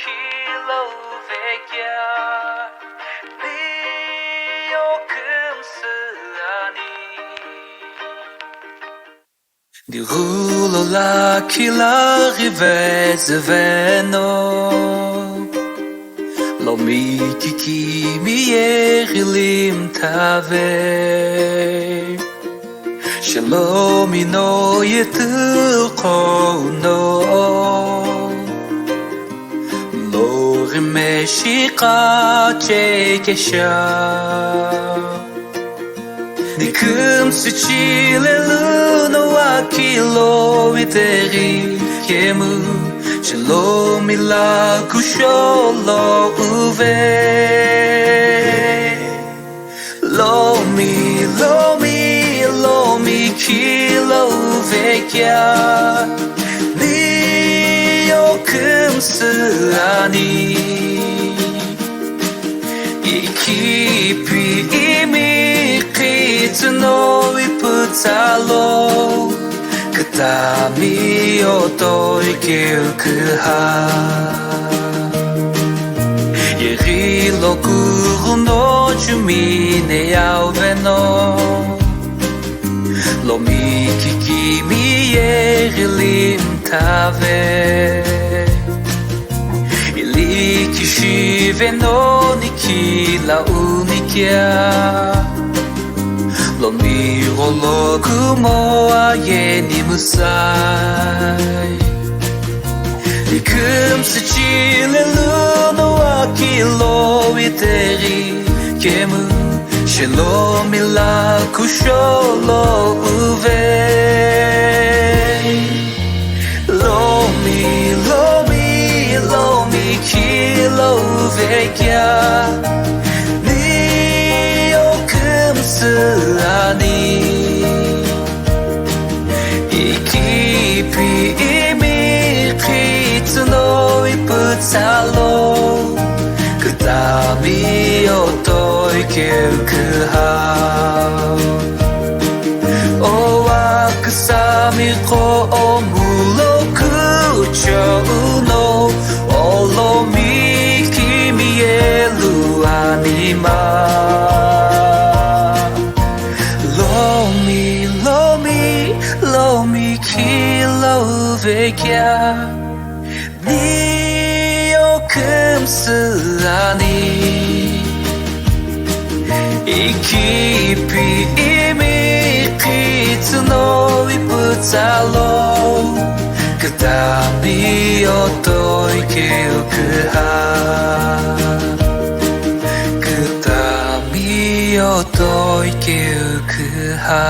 kilo vekja Di rulo la chi la riveze veno Lo mi ki mi lim tave Shalom no yetu no Lo rimeshika chekesha Nikum suchile luno akilo iteri kemu Shalom ila kusholo uve Lomi kilo vekya Ni okum suani Ikipi imi no iputalo Katami oto ikilkuha Yeri lokuru no jumine yauveno Lo mi kiki mi yeri lim tave Ili kishive no nikila unikia Lo miro lo kumo ayeni musai Nikum suchile luno akilo iteri kemu Shalom ila kusholo uve Lomi kilo vekya Suani Ikipi imi kitsuno iputalo Kutami oto ikeukuha O akusami ko omuloku chouno Olomi kimi elu anima Lomi kilo vekya Ni okum suani Ikipi imi kitsuno iputalo Katami oto ikeukuha Katami oto ikeukuha